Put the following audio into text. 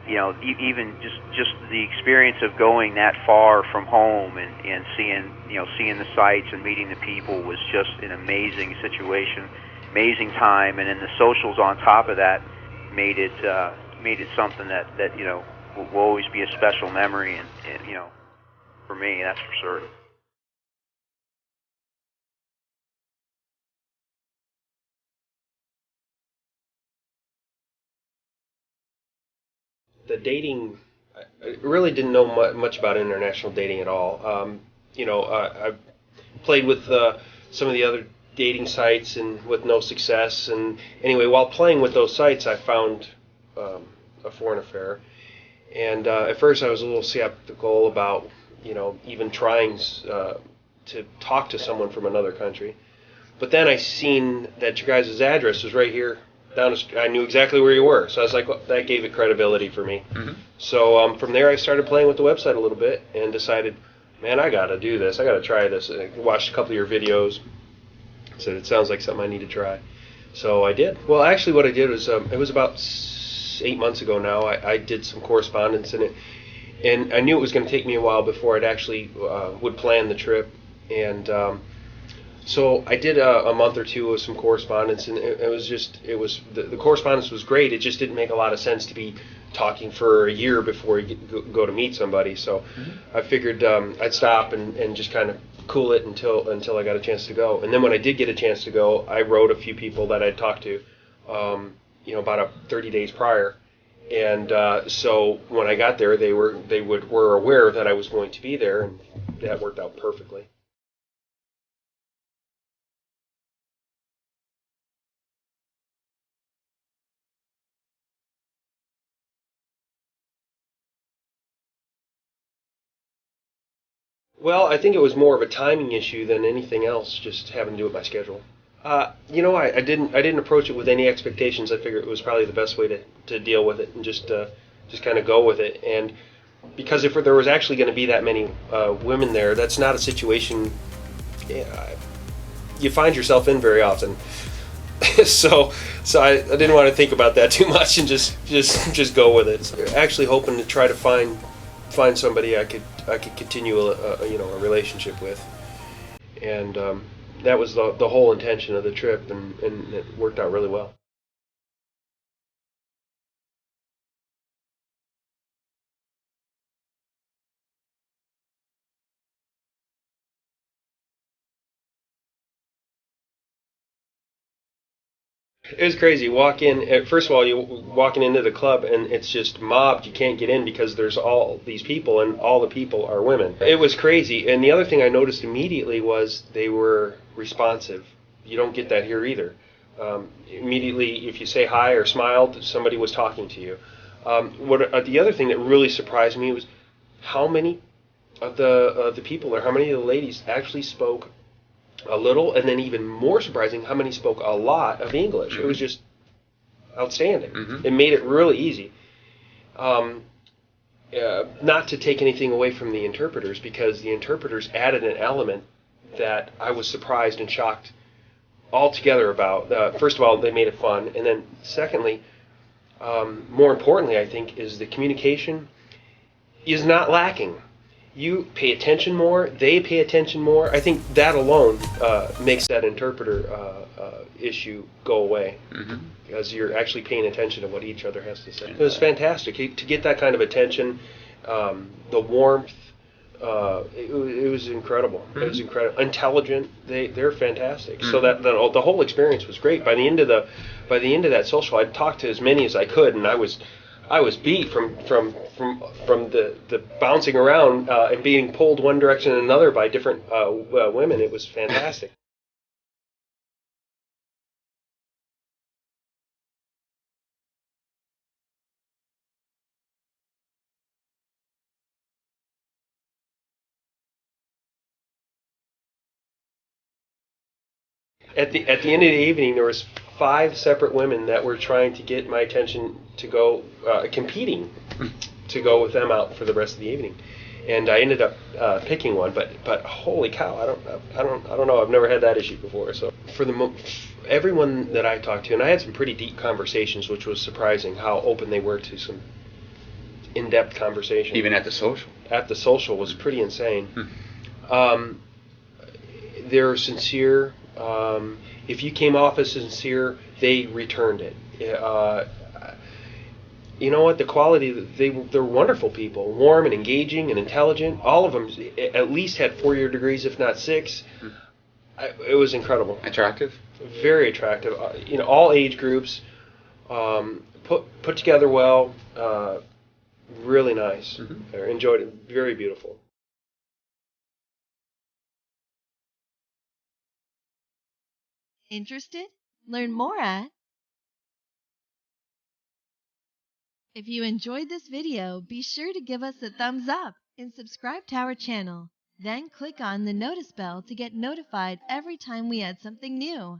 even just the experience of going that far from home and seeing the sights and meeting the people was just an amazing situation, amazing time, and then the socials on top of that made it something that will always be a special memory, and for me, that's for certain. The dating, I really didn't know much about international dating at all. I played with some of the other dating sites and with no success. And anyway, while playing with those sites, I found a foreign affair. And at first, I was a little skeptical about even trying to talk to someone from another country. But then I seen that your guys' address was right here. I knew exactly where you were, so I was like, well, that gave it credibility for me. Mm-hmm. So from there, I started playing with the website a little bit and decided, man, I got to do this. I got to try this. I watched a couple of your videos, said it sounds like something I need to try. So I did. Well, actually, what I did was it was about 8 months ago now. I did some correspondence in it, and I knew it was going to take me a while before I'd actually would plan the trip, and so I did a month or two of some correspondence, and the correspondence was great. It just didn't make a lot of sense to be talking for a year before you go to meet somebody. So I figured I'd stop and just kind of cool it until I got a chance to go. And then when I did get a chance to go, I wrote a few people that I'd talked to, about 30 days prior. And so when I got there, they were aware that I was going to be there, and that worked out perfectly. Well, I think it was more of a timing issue than anything else, just having to do with my schedule. I didn't approach it with any expectations. I figured it was probably the best way to deal with it and just kind of go with it. And because if there was actually going to be that many women there, that's not a situation you find yourself in very often. so I didn't want to think about that too much and just go with it. So actually hoping to try to find somebody I could continue a relationship with, and that was the whole intention of the trip, and it worked out really well. It was crazy. First of all, you walking into the club and it's just mobbed. You can't get in because there's all these people and all the people are women. It was crazy. And the other thing I noticed immediately was they were responsive. You don't get that here either. Immediately, if you say hi or smiled, somebody was talking to you. The other thing that really surprised me was how many of the people there, how many of the ladies actually spoke a little, and then even more surprising, how many spoke a lot of English. Mm-hmm. It was just outstanding. Mm-hmm. It made it really easy. Not to take anything away from the interpreters, because the interpreters added an element that I was surprised and shocked altogether about. First of all, they made it fun, and then secondly, more importantly, I think, is the communication is not lacking. You pay attention more, they pay attention more. I think that alone makes that interpreter issue go away, because you're actually paying attention to what each other has to say. It was fantastic to get that kind of attention, the warmth. It was incredible. It was incredible. Intelligent. They're fantastic. So that the whole experience was great. By the end of that social, I talked to as many as I could, and I was beat from the bouncing around and being pulled one direction and another by different women. It was fantastic. At the end of the evening, there was 5 separate women that were trying to get my attention to go competing to go with them out for the rest of the evening, and I ended up picking one. But holy cow, I don't know. I've never had that issue before. So for everyone that I talked to, and I had some pretty deep conversations, which was surprising how open they were to some in-depth conversation. Even at the social. At the social was pretty insane. Hmm. They're sincere. If you came off as sincere, they returned it. You know what? The quality, they're wonderful people, warm and engaging and intelligent. All of them at least had 4-year degrees, if not 6. It was incredible. Attractive? Very attractive. All age groups, put together well. Really nice. Mm-hmm. I enjoyed it. Very beautiful. Interested? Learn more at. If you enjoyed this video, be sure to give us a thumbs up and subscribe to our channel. Then click on the notice bell to get notified every time we add something new.